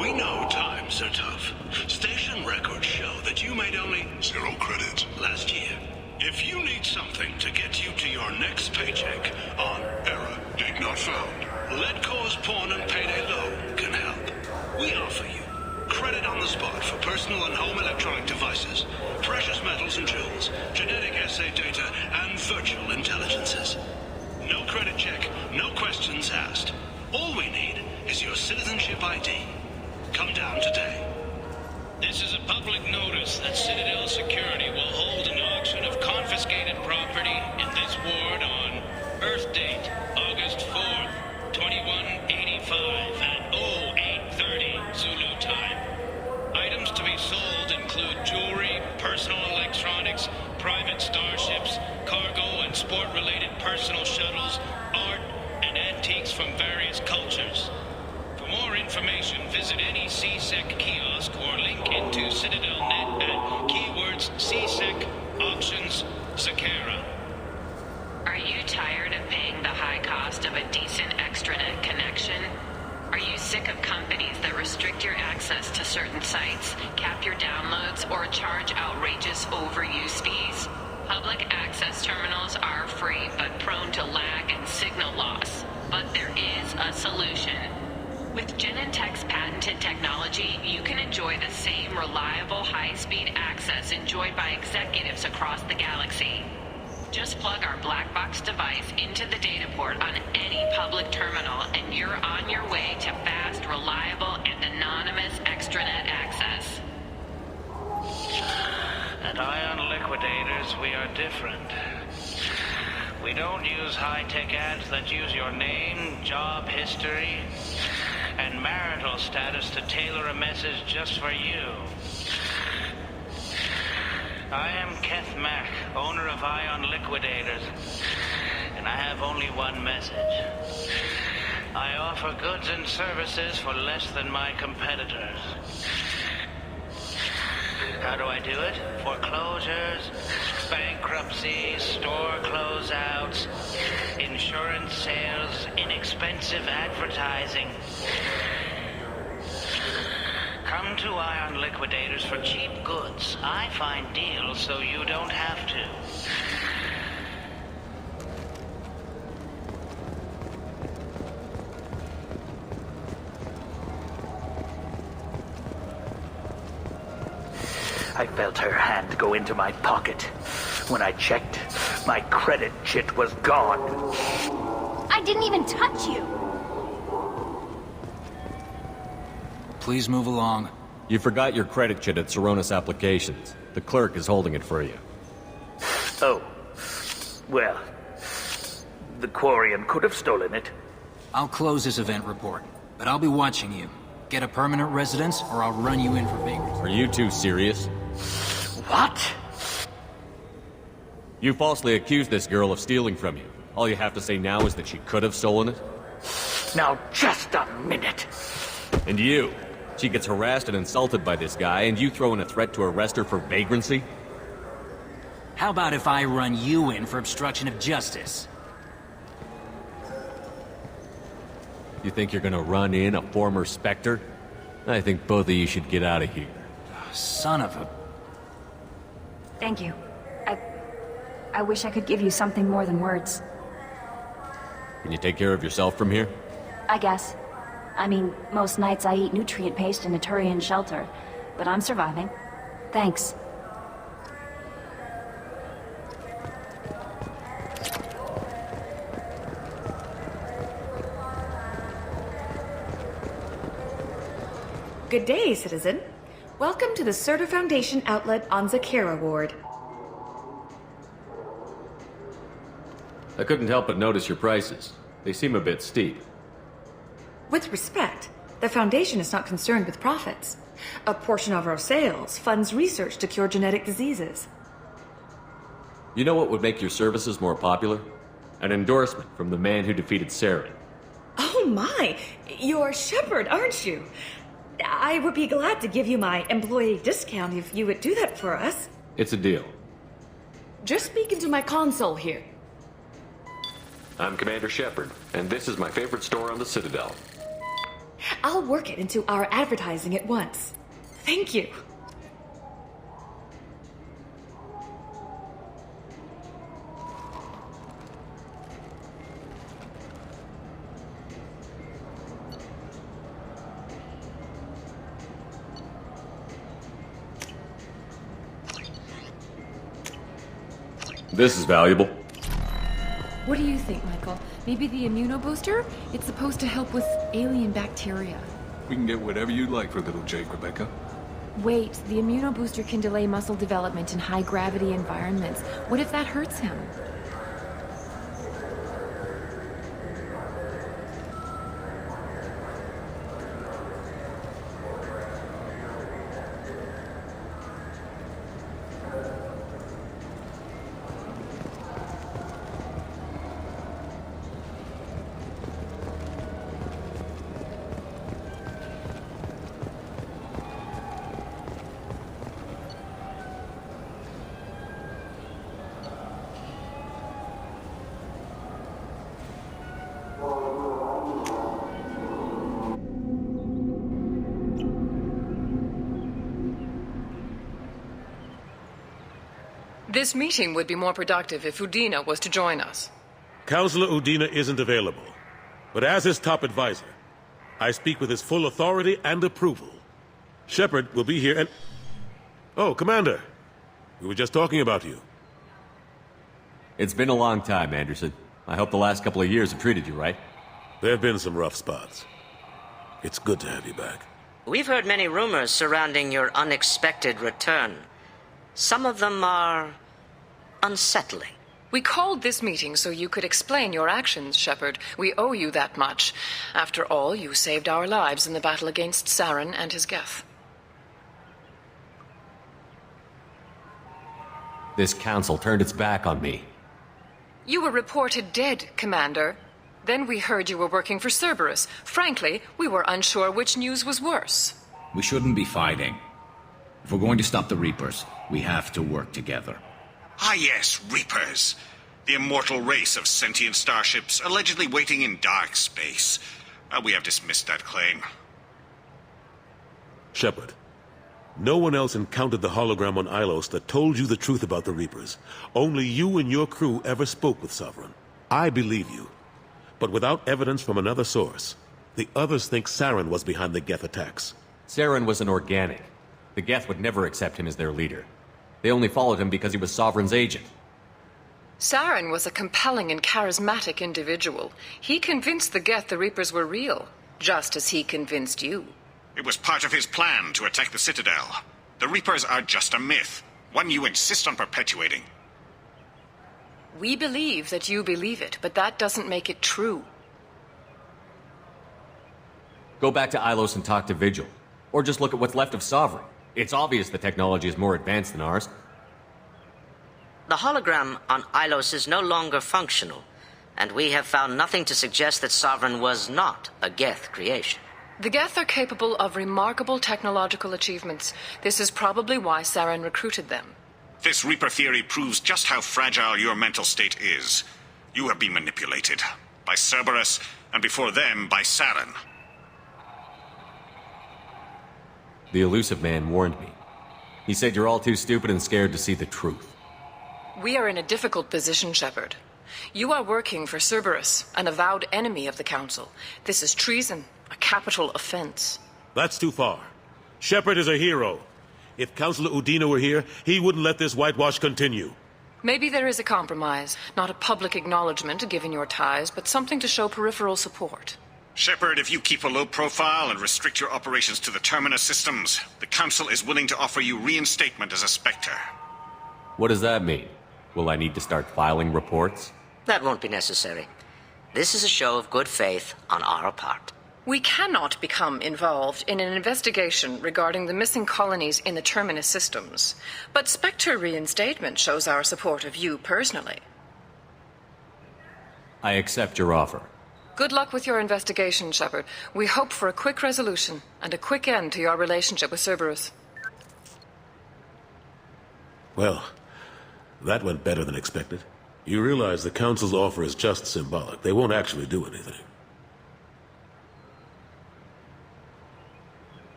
We know times are tough. Station records show that you made only 0 credit last year. If you need something to get you to your next paycheck on error, date not found. Lead Cause Pawn and Payday Loan can help. We offer you credit on the spot for personal and home electronic devices, precious metals and jewels, genetic assay data, and virtual intelligences. No credit check, no questions asked. All we need is your citizenship ID. Come down today. This is a public notice that Citadel Security will hold an auction of confiscated property in this ward on Earth date, August 4th, 2185 at 0830 Zulu time. Items to be sold include jewelry, personal electronics, private starships, cargo and sport-related personal shuttles, art, and antiques from various cultures. For more information, visit any CSEC kiosk or link into CitadelNet at keywords CSEC Auctions Zakera. Are you tired of paying the high cost of a decent extranet connection? Are you sick of companies that restrict your access to certain sites, cap your downloads, or charge outrageous overuse fees? Public access terminals are free but prone to lag and signal loss. But there is a solution. With Genentech's patented technology, you can enjoy the same reliable high-speed access enjoyed by executives across the galaxy. Just plug our black box device into the data port on any public terminal and you're on your way to fast, reliable, and anonymous extranet access. At Ion Liquidators, we are different. We don't use high-tech ads that use your name, job history, and marital status to tailor a message just for you. I am Keth Mack, owner of Ion Liquidators, and I have only one message. I offer goods and services for less than my competitors. How do I do it? Foreclosures, bankruptcies, store closeouts, insurance sales, inexpensive advertising. Come to Ion Liquidators for cheap goods. I find deals so you don't have to. I felt her hand go into my pocket. When I checked, my credit chit was gone. I didn't even touch you. Please move along. You forgot your credit chit at Saronis Applications. The clerk is holding it for you. Oh. Well, the Quarian could have stolen it. I'll close this event report, but I'll be watching you. Get a permanent residence, or I'll run you in for vagrancy. Are you two serious? What? You falsely accused this girl of stealing from you. All you have to say now is that she could have stolen it? Now, just a minute. And you? She gets harassed and insulted by this guy, and you throw in a threat to arrest her for vagrancy? How about if I run you in for obstruction of justice? You think you're gonna run in a former Specter? I think both of you should get out of here. Son of a... Thank you. I wish I could give you something more than words. Can you take care of yourself from here? I guess. I mean, most nights I eat nutrient paste in a Turian shelter, but I'm surviving. Thanks. Good day, citizen. Welcome to the Certa Foundation outlet on Zakera Ward. I couldn't help but notice your prices. They seem a bit steep. With respect, the Foundation is not concerned with profits. A portion of our sales funds research to cure genetic diseases. You know what would make your services more popular? An endorsement from the man who defeated Saren. Oh my! You're Shepard, aren't you? I would be glad to give you my employee discount if you would do that for us. It's a deal. Just speak into my console here. I'm Commander Shepard, and this is my favorite store on the Citadel. I'll work it into our advertising at once. Thank you. This is valuable. What do you think, Michael? Maybe the immunobooster? It's supposed to help with alien bacteria. We can get whatever you like for little Jake, Rebecca. Wait, the immunobooster can delay muscle development in high-gravity environments. What if that hurts him? This meeting would be more productive if Udina was to join us. Counselor Udina isn't available, but as his top advisor, I speak with his full authority and approval. Shepard will be here and... Oh, Commander. We were just talking about you. It's been a long time, Anderson. I hope the last couple of years have treated you right. There have been some rough spots. It's good to have you back. We've heard many rumors surrounding your unexpected return. Some of them are unsettling. We called this meeting so you could explain your actions, Shepard. We owe you that much. After all, you saved our lives in the battle against Saren and his Geth. This council turned its back on me. You were reported dead, Commander. Then we heard you were working for Cerberus. Frankly, we were unsure which news was worse. We shouldn't be fighting. If we're going to stop the Reapers, we have to work together. Ah yes, Reapers. The immortal race of sentient starships allegedly waiting in dark space. We have dismissed that claim. Shepard, no one else encountered the hologram on Ilos that told you the truth about the Reapers. Only you and your crew ever spoke with Sovereign. I believe you. But without evidence from another source, the others think Saren was behind the Geth attacks. Saren was an organic. The Geth would never accept him as their leader. They only followed him because he was Sovereign's agent. Saren was a compelling and charismatic individual. He convinced the Geth the Reapers were real, just as he convinced you. It was part of his plan to attack the Citadel. The Reapers are just a myth, one you insist on perpetuating. We believe that you believe it, but that doesn't make it true. Go back to Ilos and talk to Vigil. Or just look at what's left of Sovereign. It's obvious the technology is more advanced than ours. The hologram on Ilos is no longer functional, and we have found nothing to suggest that Sovereign was not a Geth creation. The Geth are capable of remarkable technological achievements. This is probably why Saren recruited them. This Reaper theory proves just how fragile your mental state is. You have been manipulated. By Cerberus, and before them, by Saren. The elusive man warned me. He said you're all too stupid and scared to see the truth. We are in a difficult position, Shepard. You are working for Cerberus, an avowed enemy of the Council. This is treason, a capital offense. That's too far. Shepard is a hero. If Counselor Udina were here, he wouldn't let this whitewash continue. Maybe there is a compromise. Not a public acknowledgement given your ties, but something to show peripheral support. Shepard, if you keep a low profile and restrict your operations to the Terminus systems, the Council is willing to offer you reinstatement as a Specter. What does that mean? Will I need to start filing reports? That won't be necessary. This is a show of good faith on our part. We cannot become involved in an investigation regarding the missing colonies in the Terminus systems, but Spectre reinstatement shows our support of you personally. I accept your offer. Good luck with your investigation, Shepard. We hope for a quick resolution and a quick end to your relationship with Cerberus. Well, that went better than expected. You realize the Council's offer is just symbolic. They won't actually do anything.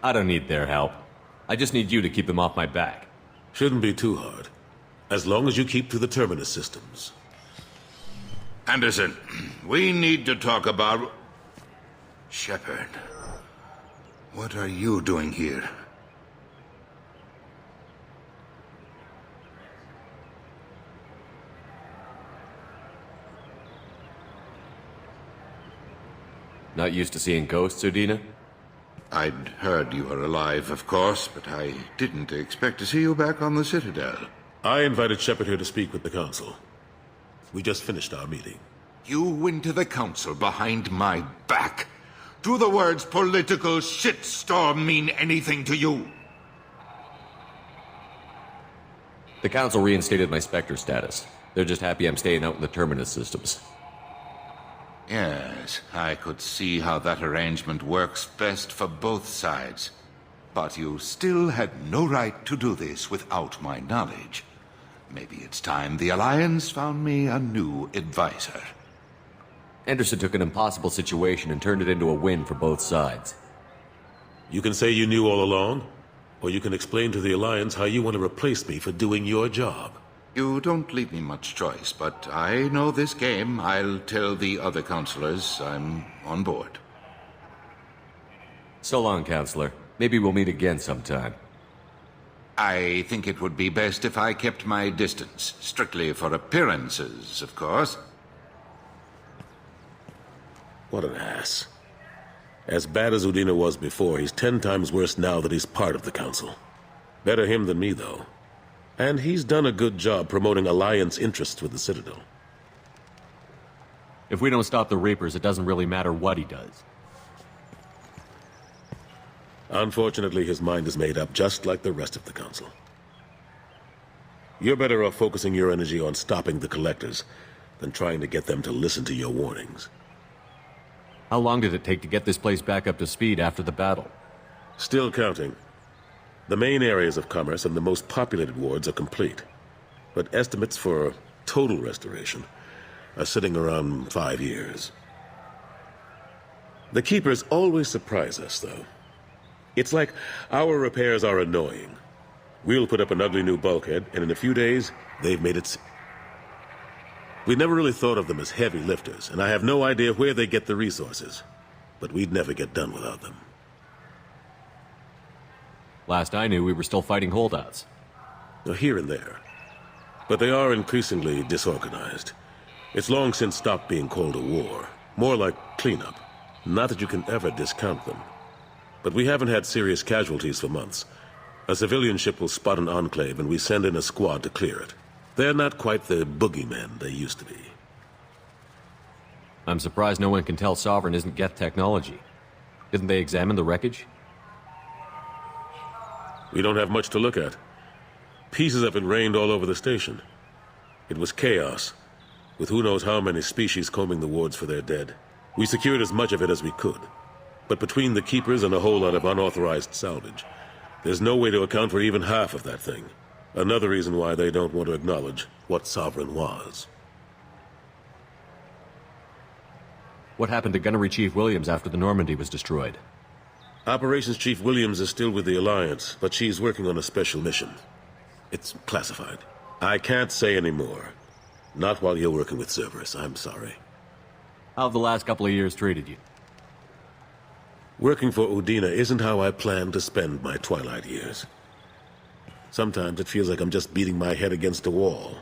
I don't need their help. I just need you to keep them off my back. Shouldn't be too hard. As long as you keep to the terminus systems. Anderson, we need to talk about... Shepard. What are you doing here? Not used to seeing ghosts, Udina? I'd heard you were alive, of course, but I didn't expect to see you back on the Citadel. I invited Shepard here to speak with the Council. We just finished our meeting. You went to the Council behind my back. Do the words political shitstorm mean anything to you? The Council reinstated my Specter status. They're just happy I'm staying out in the terminus systems. Yes, I could see how that arrangement works best for both sides. But you still had no right to do this without my knowledge. Maybe it's time the Alliance found me a new advisor. Anderson took an impossible situation and turned it into a win for both sides. You can say you knew all along, or you can explain to the Alliance how you want to replace me for doing your job. You don't leave me much choice, but I know this game. I'll tell the other counselors I'm on board. So long, Counselor. Maybe we'll meet again sometime. I think it would be best if I kept my distance. Strictly for appearances, of course. What an ass. As bad as Udina was before, he's 10 times worse now that he's part of the Council. Better him than me, though. And he's done a good job promoting Alliance interests with the Citadel. If we don't stop the Reapers, it doesn't really matter what he does. Unfortunately, his mind is made up just like the rest of the Council. You're better off focusing your energy on stopping the Collectors than trying to get them to listen to your warnings. How long did it take to get this place back up to speed after the battle? Still counting. The main areas of commerce and the most populated wards are complete. But estimates for total restoration are sitting around 5 years. The Keepers always surprise us, though. It's like our repairs are annoying. We'll put up an ugly new bulkhead, and in a few days, they've made it... We never really thought of them as heavy lifters, and I have no idea where they get the resources. But we'd never get done without them. Last I knew, we were still fighting holdouts. Here and there. But they are increasingly disorganized. It's long since stopped being called a war. More like cleanup. Not that you can ever discount them. But we haven't had serious casualties for months. A civilian ship will spot an enclave and we send in a squad to clear it. They're not quite the boogeymen they used to be. I'm surprised no one can tell Sovereign isn't Geth technology. Didn't they examine the wreckage? We don't have much to look at. Pieces of it rained all over the station. It was chaos, with who knows how many species combing the wards for their dead. We secured as much of it as we could. But between the Keepers and a whole lot of unauthorized salvage, there's no way to account for even half of that thing. Another reason why they don't want to acknowledge what Sovereign was. What happened to Gunnery Chief Williams after the Normandy was destroyed? Operations Chief Williams is still with the Alliance, but she's working on a special mission. It's classified. I can't say any more. Not while you're working with Cerberus, I'm sorry. How have the last couple of years treated you? Working for Udina isn't how I plan to spend my twilight years. Sometimes it feels like I'm just beating my head against a wall.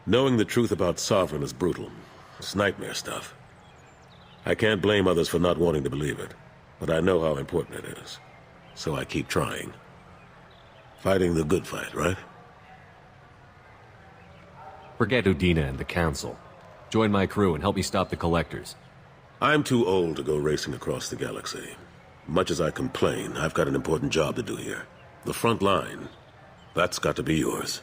Knowing the truth about Sovereign is brutal. It's nightmare stuff. I can't blame others for not wanting to believe it, but I know how important it is. So I keep trying. Fighting the good fight, right? Forget Udina and the Council. Join my crew and help me stop the Collectors. I'm too old to go racing across the galaxy. Much as I complain, I've got an important job to do here. The front line. That's got to be yours.